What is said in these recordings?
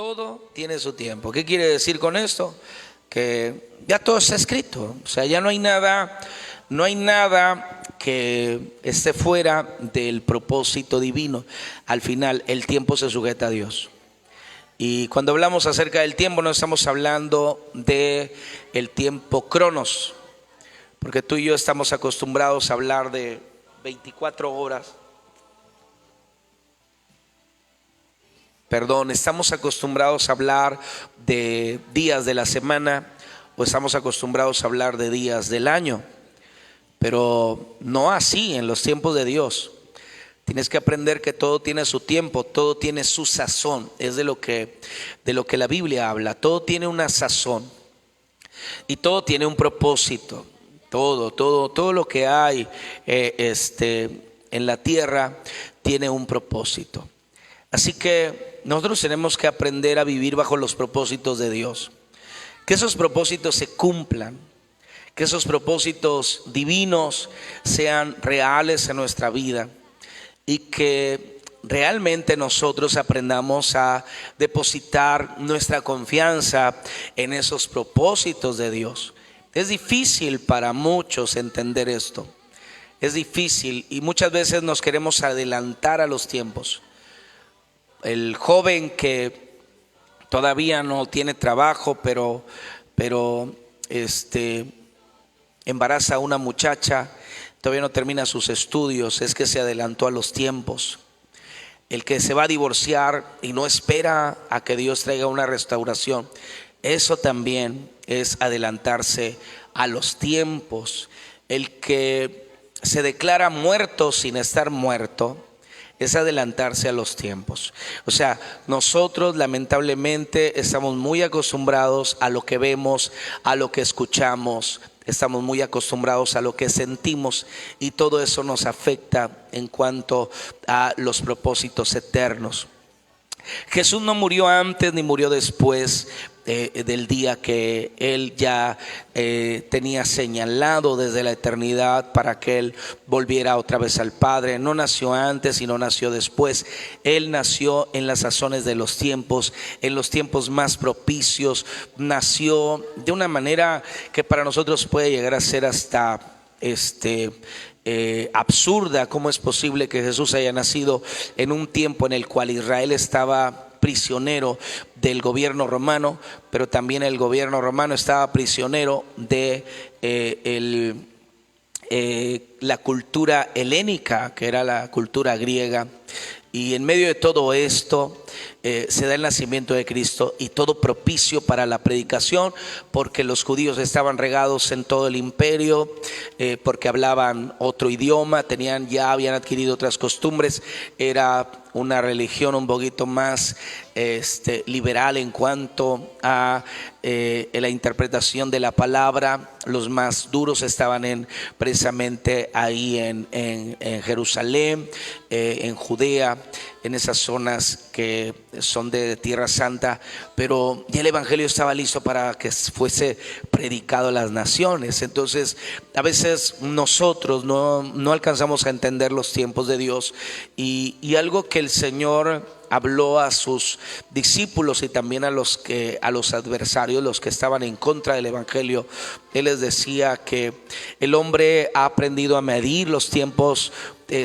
todo tiene su tiempo. ¿Qué quiere decir con esto? Que ya todo está escrito. O sea, ya no hay nada que esté fuera del propósito divino. Al final, el tiempo se sujeta a Dios. Y cuando hablamos acerca del tiempo, no estamos hablando de el tiempo cronos, porque tú y yo estamos acostumbrados a hablar de 24 horas. Estamos acostumbrados a hablar de días de la semana o estamos acostumbrados a hablar de días del año, pero no así en los tiempos de Dios. Tienes que aprender que todo tiene su tiempo, todo tiene su sazón. Es de lo que la Biblia habla. Todo tiene una sazón y todo tiene un propósito. Todo lo que hay en la tierra tiene un propósito. Así que nosotros tenemos que aprender a vivir bajo los propósitos de Dios. Que esos propósitos se cumplan, que esos propósitos divinos sean reales en nuestra vida y que realmente nosotros aprendamos a depositar nuestra confianza en esos propósitos de Dios. Es difícil para muchos entender esto. Es difícil y muchas veces nos queremos adelantar a los tiempos. El joven que todavía no tiene trabajo, pero embaraza a una muchacha, todavía no termina sus estudios, es que se adelantó a los tiempos. El que se va a divorciar y no espera a que Dios traiga una restauración, eso también es adelantarse a los tiempos. El que se declara muerto sin estar muerto es adelantarse a los tiempos. O sea, nosotros lamentablemente estamos muy acostumbrados a lo que vemos, a lo que escuchamos, estamos muy acostumbrados a lo que sentimos y todo eso nos afecta en cuanto a los propósitos eternos. Jesús no murió antes ni murió después del día que Él ya tenía señalado desde la eternidad para que Él volviera otra vez al Padre. No nació antes y no nació después. Él nació en las sazones de los tiempos, en los tiempos más propicios. Nació de una manera que para nosotros puede llegar a ser hasta absurda. ¿Cómo es posible que Jesús haya nacido en un tiempo en el cual Israel estaba prisionero del gobierno romano, pero también el gobierno romano estaba prisionero de la cultura helénica, que era la cultura griega? Y en medio de todo esto se da el nacimiento de Cristo y todo propicio para la predicación, porque los judíos estaban regados en todo el imperio, porque hablaban otro idioma, habían adquirido otras costumbres. Era una religión un poquito más liberal en cuanto a la interpretación de la palabra. Los más duros estaban precisamente ahí en Jerusalén, en Judea, en esas zonas que son de Tierra Santa, pero ya el evangelio estaba listo para que fuese predicado a las naciones. Entonces a veces nosotros no alcanzamos a entender los tiempos de Dios y algo que el Señor habló a sus discípulos y también a los adversarios, los que estaban en contra del evangelio. Él les decía que el hombre ha aprendido a medir los tiempos,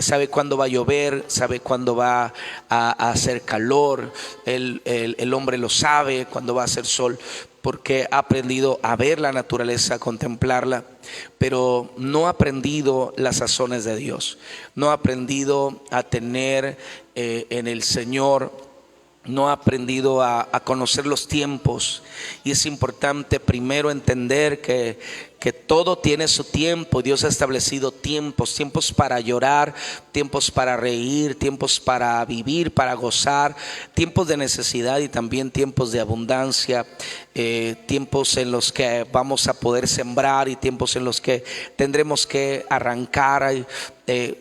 sabe cuándo va a llover, sabe cuándo va a hacer calor. El hombre lo sabe cuándo va a hacer sol, porque ha aprendido a ver la naturaleza, a contemplarla, pero no ha aprendido las sazones de Dios, no ha aprendido a tener en el Señor, no ha aprendido a conocer los tiempos. Y es importante primero entender que todo tiene su tiempo. Dios ha establecido tiempos para llorar, tiempos para reír, tiempos para vivir, para gozar, tiempos de necesidad y también tiempos de abundancia, tiempos en los que vamos a poder sembrar y tiempos en los que tendremos que arrancar. Hay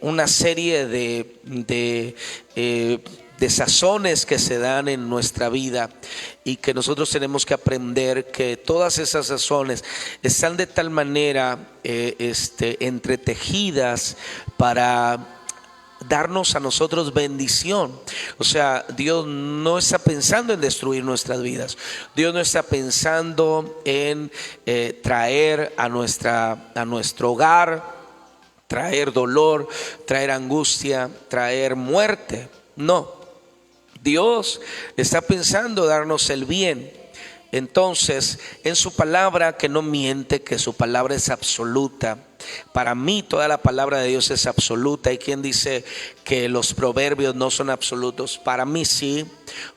una serie de sazones que se dan en nuestra vida y que nosotros tenemos que aprender que todas esas sazones están de tal manera entretejidas para darnos a nosotros bendición. O sea, Dios no está pensando en destruir nuestras vidas. Dios no está pensando en traer a nuestro hogar, traer dolor, traer angustia, traer muerte. No, Dios está pensando darnos el bien. Entonces, en su palabra, que no miente, que su palabra es absoluta. Para mí toda la palabra de Dios es absoluta. Hay quien dice que los proverbios no son absolutos. Para mí sí,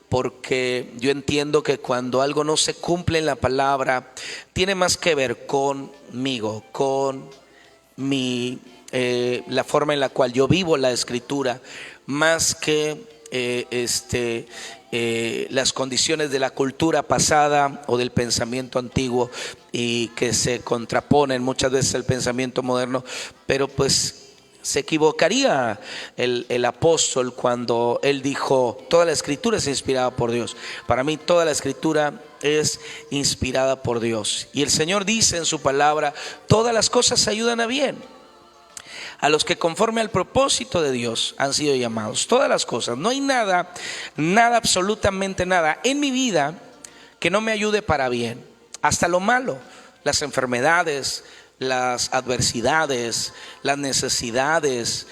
porque yo entiendo que cuando algo no se cumple en la palabra, tiene más que ver conmigo, con la forma en la cual yo vivo la escritura, más que las condiciones de la cultura pasada o del pensamiento antiguo, y que se contraponen muchas veces al pensamiento moderno. Pero pues se equivocaría el apóstol cuando él dijo: toda la escritura es inspirada por Dios. Para mí toda la escritura es inspirada por Dios, y el Señor dice en su palabra: todas las cosas ayudan a bien a los que conforme al propósito de Dios han sido llamados. Todas las cosas. No hay nada, absolutamente nada en mi vida que no me ayude para bien. Hasta lo malo, las enfermedades, las adversidades, las necesidades,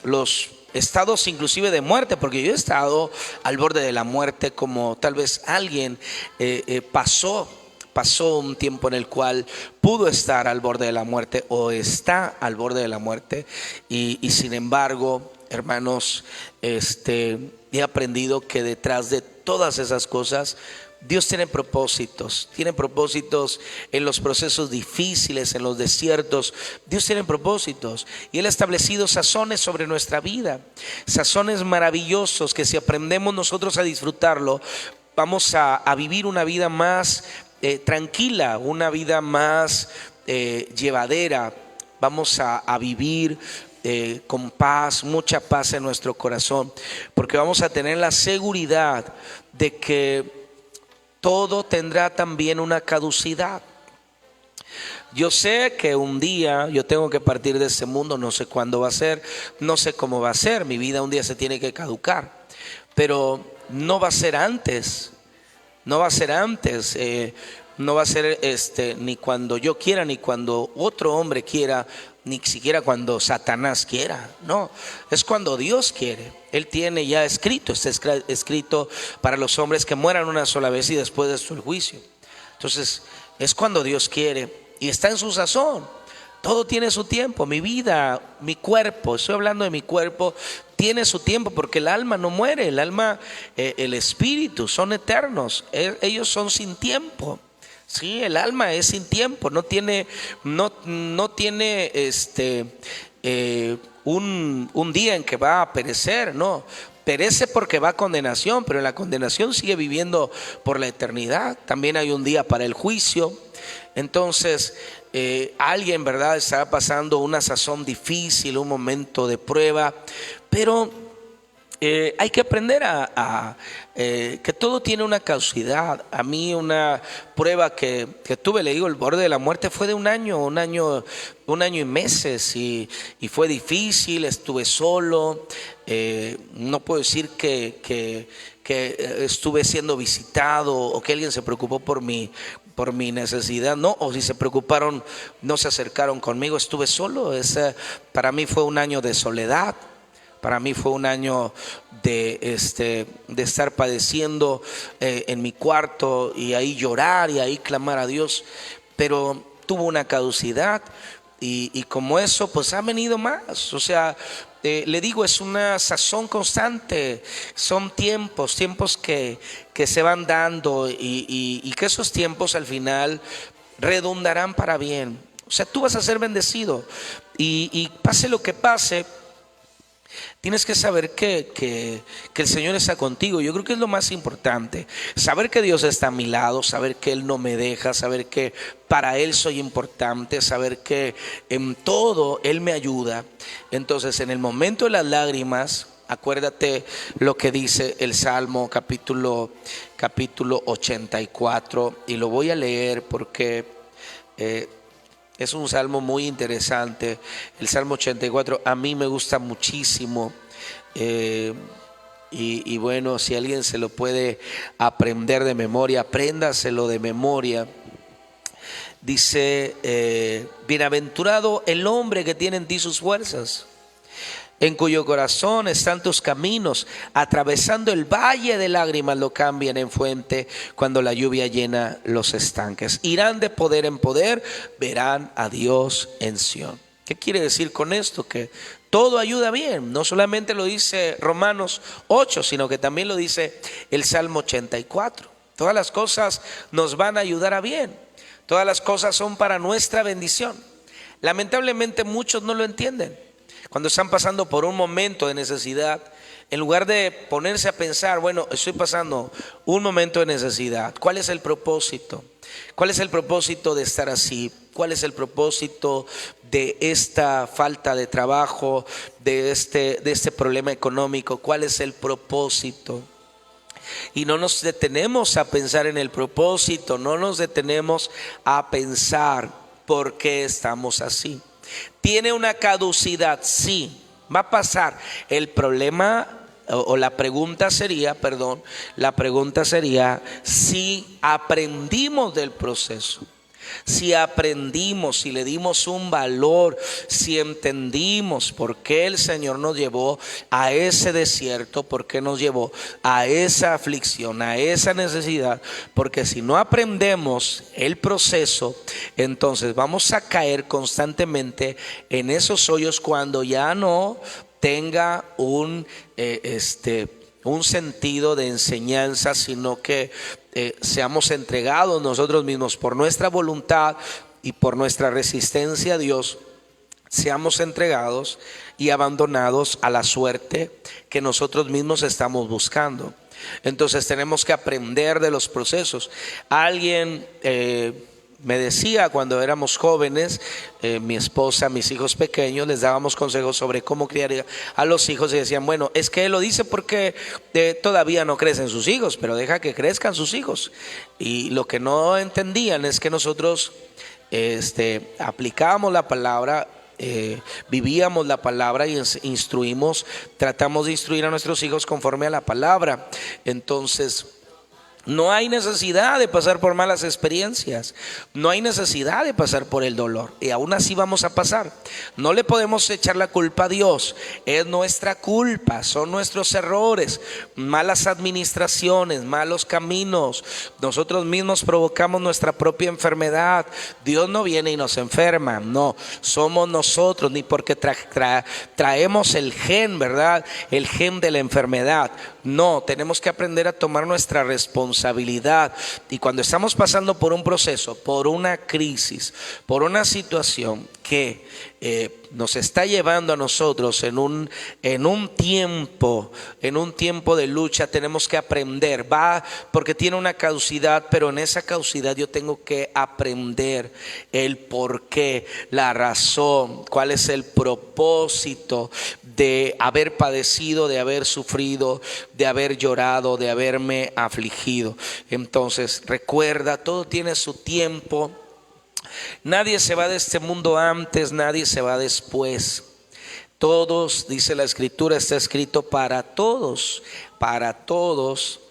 los estados inclusive de muerte, porque yo he estado al borde de la muerte, como tal vez alguien pasó un tiempo en el cual pudo estar al borde de la muerte o está al borde de la muerte, y sin embargo, hermanos, he aprendido que detrás de todas esas cosas Dios tiene propósitos en los procesos difíciles, en los desiertos. Dios tiene propósitos, y Él ha establecido sazones sobre nuestra vida, sazones maravillosos que si aprendemos nosotros a disfrutarlo, vamos a vivir una vida más tranquila, una vida más llevadera. Vamos a vivir con paz, mucha paz en nuestro corazón, porque vamos a tener la seguridad de que todo tendrá también una caducidad. Yo sé que un día yo tengo que partir de este mundo, no sé cuándo va a ser, no sé cómo va a ser, mi vida un día se tiene que caducar, pero no va a ser antes. No va a ser antes, no va a ser ni cuando yo quiera, ni cuando otro hombre quiera, ni siquiera cuando Satanás quiera. No, es cuando Dios quiere. Él tiene ya escrito, está escrito para los hombres que mueran una sola vez y después de esto el juicio. Entonces es cuando Dios quiere y está en su sazón. Todo tiene su tiempo. Mi vida, mi cuerpo, estoy hablando de mi cuerpo, tiene su tiempo, porque el alma no muere. El alma, el espíritu son eternos. Ellos son sin tiempo. Sí, el alma es sin tiempo. No tiene un día en que va a perecer. No, perece porque va a condenación, pero en la condenación sigue viviendo por la eternidad. También hay un día para el juicio. Entonces alguien, ¿verdad?, estará pasando una sazón difícil, un momento de prueba, pero hay que aprender que todo tiene una causalidad. A mí una prueba que tuve, le digo, el borde de la muerte, fue de un año y meses, y fue difícil. Estuve solo. No puedo decir que estuve siendo visitado o que alguien se preocupó por mi necesidad, no, o si se preocuparon no se acercaron conmigo. Estuve solo. Para mí fue un año de soledad. Para mí fue un año de estar padeciendo en mi cuarto, y ahí llorar y ahí clamar a Dios, pero tuvo una caducidad, y como eso pues ha venido más. O sea, le digo, es una sazón constante. Son tiempos que se van dando, y que esos tiempos al final redundarán para bien. O sea, tú vas a ser bendecido, y pase lo que pase, tienes que saber que el Señor está contigo. Yo creo que es lo más importante, saber que Dios está a mi lado, saber que Él no me deja, saber que para Él soy importante, saber que en todo Él me ayuda. Entonces, en el momento de las lágrimas, acuérdate lo que dice el Salmo capítulo 84, y lo voy a leer porque Es un salmo muy interesante. El Salmo 84 a mí me gusta muchísimo. Y bueno, si alguien se lo puede aprender de memoria, apréndaselo de memoria. Dice, bienaventurado el hombre que tiene en ti sus fuerzas, en cuyo corazón están tus caminos, atravesando el valle de lágrimas lo cambian en fuente cuando la lluvia llena los estanques. Irán de poder en poder, verán a Dios en Sión. ¿Qué quiere decir con esto? Que todo ayuda bien. No solamente lo dice Romanos 8, sino que también lo dice el Salmo 84. Todas las cosas nos van a ayudar a bien. Todas las cosas son para nuestra bendición. Lamentablemente muchos no lo entienden. Cuando están pasando por un momento de necesidad, en lugar de ponerse a pensar, bueno, estoy pasando un momento de necesidad, ¿cuál es el propósito? ¿Cuál es el propósito de estar así? ¿Cuál es el propósito de esta falta de trabajo, de este problema económico? ¿Cuál es el propósito? Y no nos detenemos a pensar en el propósito, no nos detenemos a pensar por qué estamos así. ¿Tiene una caducidad? Sí, va a pasar. El problema la pregunta sería si aprendimos del proceso. Si aprendimos, si le dimos un valor, si entendimos por qué el Señor nos llevó a ese desierto, por qué nos llevó a esa aflicción, a esa necesidad. Porque si no aprendemos el proceso, entonces vamos a caer constantemente en esos hoyos cuando ya no tenga un sentido de enseñanza, sino que seamos entregados nosotros mismos por nuestra voluntad y por nuestra resistencia a Dios, seamos entregados y abandonados a la suerte que nosotros mismos estamos buscando. Entonces tenemos que aprender de los procesos. Alguien me decía cuando éramos jóvenes, mi esposa, mis hijos pequeños, les dábamos consejos sobre cómo criar a los hijos y decían, bueno, es que él lo dice porque todavía no crecen sus hijos, pero deja que crezcan sus hijos. Y lo que no entendían es que nosotros aplicábamos la palabra, vivíamos la palabra y tratamos de instruir a nuestros hijos conforme a la palabra. Entonces, no hay necesidad de pasar por malas experiencias, no hay necesidad de pasar por el dolor, y aún así vamos a pasar. No le podemos echar la culpa a Dios, es nuestra culpa, son nuestros errores, malas administraciones, malos caminos. Nosotros mismos provocamos nuestra propia enfermedad. Dios no viene y nos enferma, no, somos nosotros, ni porque traemos el gen, ¿verdad? El gen de la enfermedad. No, tenemos que aprender a tomar nuestra responsabilidad. Y cuando estamos pasando por un proceso, por una crisis, por una situación que nos está llevando a nosotros en un tiempo de lucha, tenemos que aprender, porque tiene una caducidad, pero en esa caducidad yo tengo que aprender el porqué, la razón, cuál es el propósito de haber padecido, de haber sufrido, de haber llorado, de haberme afligido. Entonces recuerda, todo tiene su tiempo. Nadie se va de este mundo antes, nadie se va después. Todos, dice la Escritura, está escrito para todos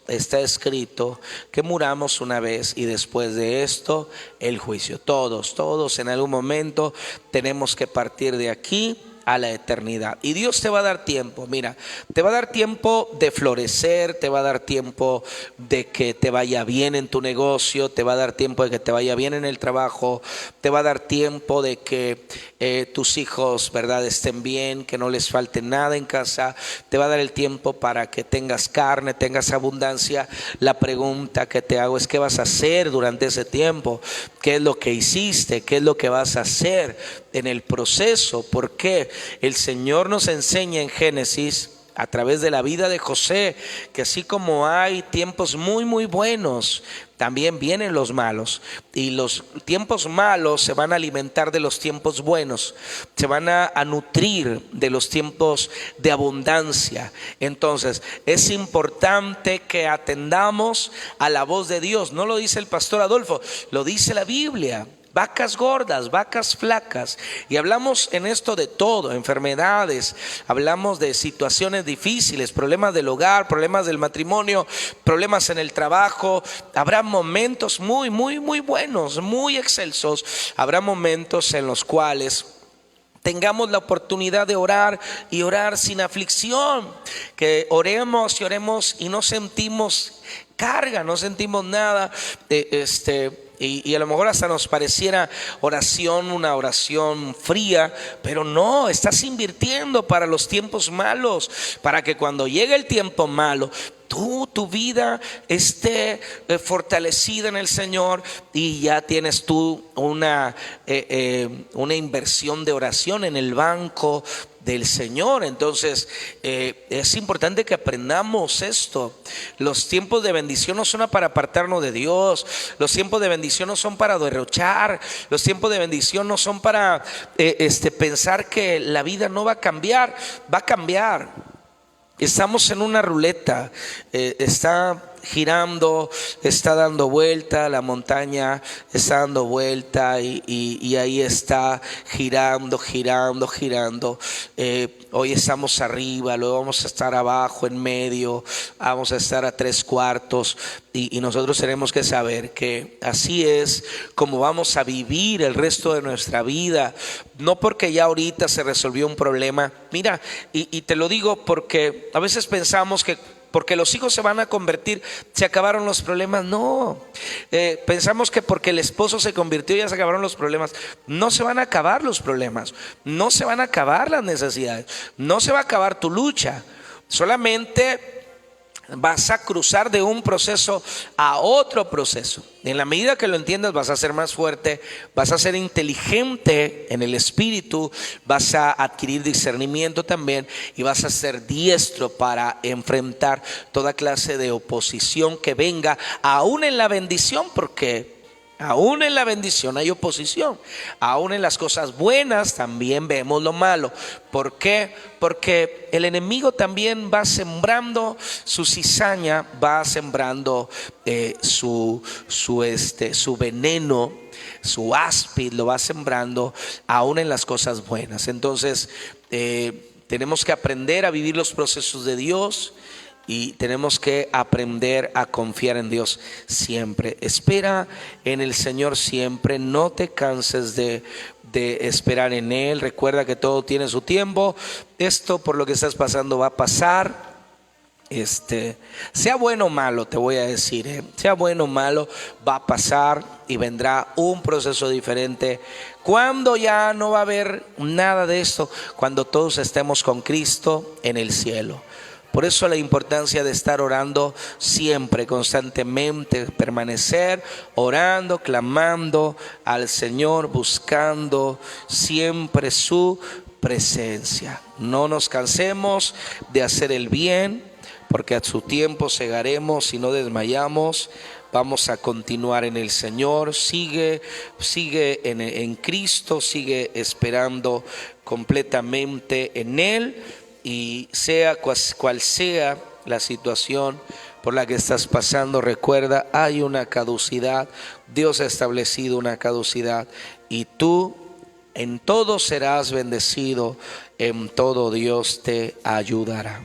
está escrito que muramos una vez y después de esto el juicio. Todos en algún momento tenemos que partir de aquí a la eternidad. Y Dios te va a dar tiempo, mira, te va a dar tiempo de florecer, te va a dar tiempo de que te vaya bien en tu negocio, te va a dar tiempo de que te vaya bien en el trabajo, te va a dar tiempo de que tus hijos, ¿verdad?, estén bien, que no les falte nada en casa, te va a dar el tiempo para que tengas carne, tengas abundancia. La pregunta que te hago es: ¿qué vas a hacer durante ese tiempo? ¿Qué es lo que hiciste? ¿Qué es lo que vas a hacer en el proceso? Porque el Señor nos enseña en Génesis, a través de la vida de José, que así como hay tiempos muy muy buenos, también vienen los malos, y los tiempos malos se van a alimentar de los tiempos buenos, se van a nutrir de los tiempos de abundancia. Entonces es importante que atendamos a la voz de Dios. No lo dice el pastor Adolfo, lo dice la Biblia. vacas gordas, vacas flacas. Y hablamos en esto de todo, enfermedades, hablamos de situaciones difíciles, problemas del hogar, problemas del matrimonio, problemas en el trabajo. Habrá momentos muy buenos, muy excelsos. Habrá momentos en los cuales tengamos la oportunidad de orar y orar sin aflicción, que oremos y oremos y no sentimos carga, no sentimos nada, y a lo mejor hasta nos pareciera una oración fría, pero no, estás invirtiendo para los tiempos malos, para que cuando llegue el tiempo malo, tu vida esté fortalecida en el Señor, y ya tienes tú una inversión de oración en el banco del Señor. Entonces es importante que aprendamos esto. Los tiempos de bendición no son para apartarnos de Dios. Los tiempos de bendición no son para derrochar. Los tiempos de bendición no son para pensar que la vida no va a cambiar. Va a cambiar. Estamos en una ruleta, está girando, está dando vuelta, la montaña está dando vuelta, y ahí está girando. Hoy estamos arriba, luego vamos a estar abajo, en medio, vamos a estar a 3/4, y nosotros tenemos que saber que así es como vamos a vivir el resto de nuestra vida. No porque ya ahorita se resolvió un problema. Mira, y te lo digo porque a veces pensamos que porque los hijos se van a convertir, se acabaron los problemas. No, pensamos que porque el esposo se convirtió ya se acabaron los problemas. No se van a acabar los problemas, no se van a acabar las necesidades, no se va a acabar tu lucha. Solamente vas a cruzar de un proceso a otro proceso. En la medida que lo entiendas, vas a ser más fuerte, vas a ser inteligente en el espíritu, vas a adquirir discernimiento también, y vas a ser diestro para enfrentar toda clase de oposición que venga, aún en la bendición, porque aún en la bendición hay oposición. Aún en las cosas buenas también vemos lo malo. ¿Por qué? Porque el enemigo también va sembrando su cizaña, va sembrando su veneno, su áspid, lo va sembrando aún en las cosas buenas. Entonces tenemos que aprender a vivir los procesos de Dios, y tenemos que aprender a confiar en Dios siempre. Espera en el Señor siempre, no te canses de esperar en Él. Recuerda que todo tiene su tiempo. Esto por lo que estás pasando va a pasar. Sea bueno o malo, te voy a decir, sea bueno o malo, va a pasar, y vendrá un proceso diferente cuando ya no va a haber nada de esto, cuando todos estemos con Cristo en el cielo. Por eso la importancia de estar orando siempre, constantemente, permanecer orando, clamando al Señor, buscando siempre su presencia. No nos cansemos de hacer el bien, porque a su tiempo segaremos y no desmayamos. Vamos a continuar en el Señor. Sigue en Cristo, sigue esperando completamente en Él. Y sea cual sea la situación por la que estás pasando, recuerda, hay una caducidad. Dios ha establecido una caducidad, y tú en todo serás bendecido, en todo Dios te ayudará.